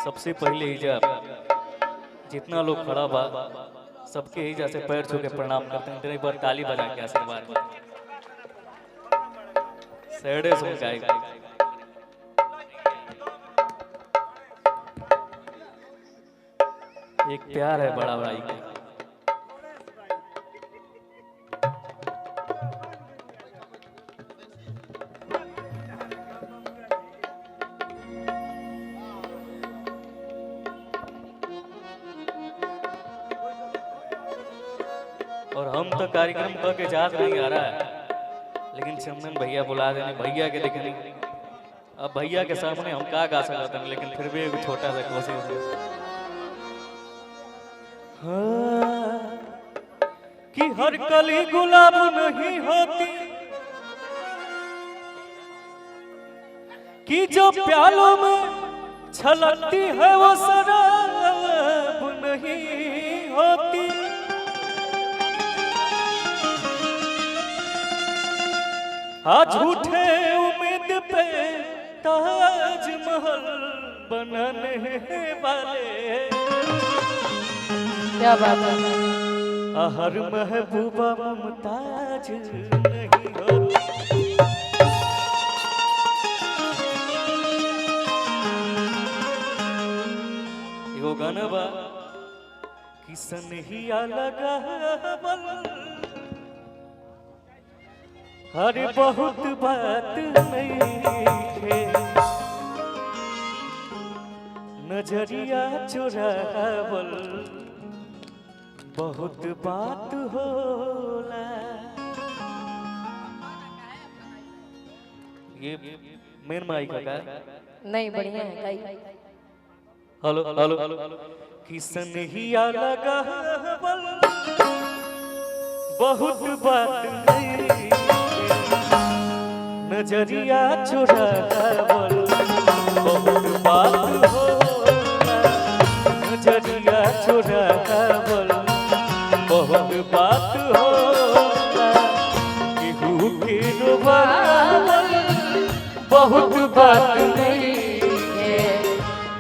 सबसे पहले ही जब जितना लोग खड़ा बा सबके ही जैसे पैर छू के प्रणाम करते हैं। एक बार ताली बजा के आशीर्वाद सैडे सुन गाएगा। एक प्यार है बड़ा भाई का। और हम तो कार्यक्रम करके याद नहीं आ रहा है, लेकिन चंदन भैया बुला देने भैया के देखने। अब भैया के सामने हम का गा सकते हैं, लेकिन फिर भी एक छोटा सा कोशिश है। हाँ, कि हर कली गुलाब नहीं होती, कि जो प्यालों में छलकती है वो शराब नहीं होती। आज झूठे उम्मीद पे ताजमहल बनाने वाले, क्या बात है। हर महबूबा मुमताज नहीं होती। एगो गाना बा कि सनहिया लगावल, अरे बहुत बात नहीं है, नजरिया चुरावल बहुत बात होला। ये मेन माइक का नहीं बढ़िया है गाई। हेलो हेलो कि सनहिया लगावल बहुत बात नहीं, नजरिया चुरावल बहुत बात होला। नजरिया चुरावल बहुत बात होला। केहू के रोवावल बहुत बात नहीं है,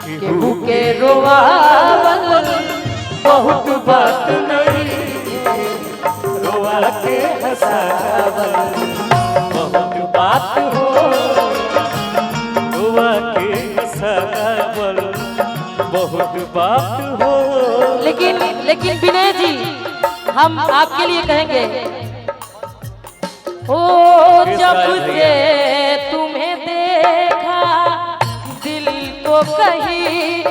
केहू के रोवावल बहुत बात नहीं है। रोआ के हंसावल बहुत बात हो, रोआ के हंसावल बहुत बात हो। लेकिन विनय जी हम आपके लिए कहेंगे, ओ जब से तुम्हें देखा दिल को कहीं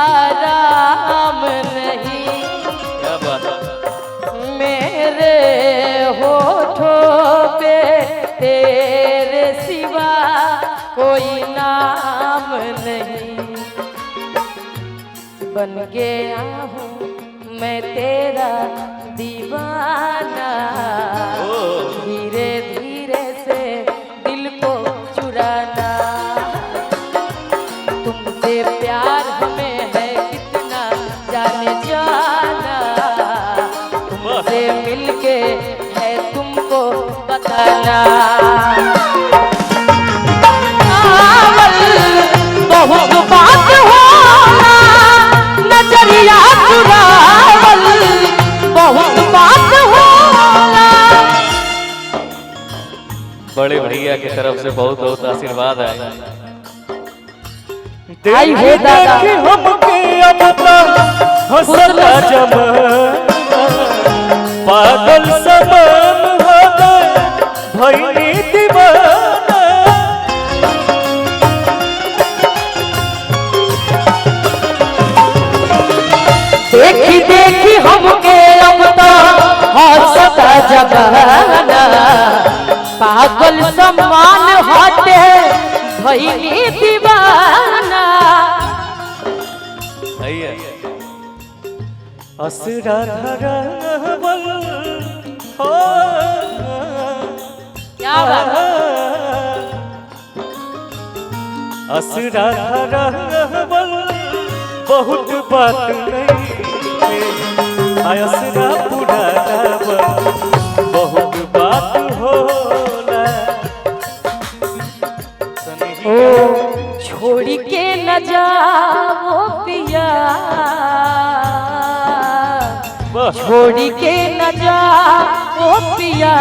आराम नहीं। क्या बात है। मेरे होठों पे तेरे सिवा कोई नाम नहीं। बन गया हूँ मैं तेरा दीवाना, धीरे धीरे से दिल को चुराना। तुमसे प्यार हमें है कितना जाने जाना, तुमसे मिलके है तुमको बताना। बहुत बात होला, नजरिया चुरावल बहुत बात होला। बड़े भैया की तरफ से बहुत बहुत आशीर्वाद है। आई हो दादा हमके अब हंसता जमाना, पागल समान हो गए भइनी दीवाना। देखी देखी हमके अब तो हंसता जमाना, पागल समान हटे भइनी दीवाना। असरा धरावल हो, क्या बात है। असरा धरावल बहुत बात नहीं है, असरा पुरावल बहुत बात होला। ओ छोड़ के न जाओ पिया, छोड़ के न जाओ पिया,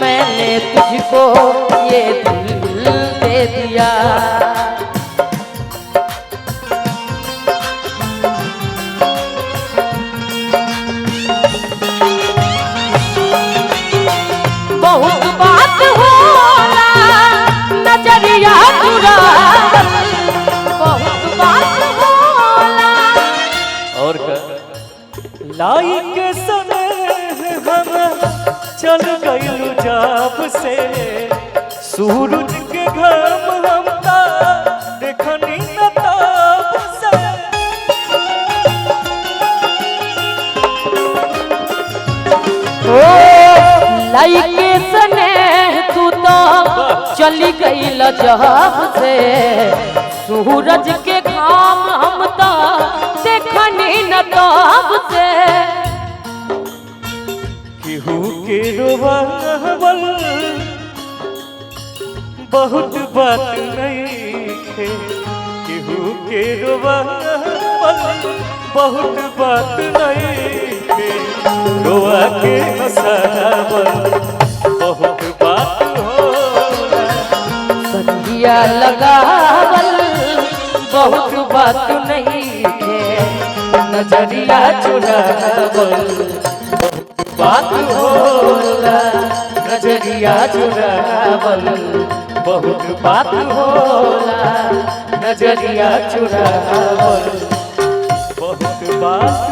मैंने तुझको ये दिल दे दिया। बहुत बात होला नजरिया चुरावल, बहुत बात होला। और लाई के समय हम चल गइलू जाब से, सूरज के घाम हम ता देखनी न ताब से। लाइके सने तू तो चली गई जब से, सूरज के घाम हम तो देखनी न तब से। केहू के रोवावल बहुत बात नहीं थे, केहू के रोवावल बहुत बात नहीं थे, रोआ के हंसावल बहुत बात होला। संधिया लगावल बहुत बात नहीं थे, नजरिया चुरावल बात होला। नजरिया चुरावल बहुत बात होला, नजरिया चुरावल बहुत बात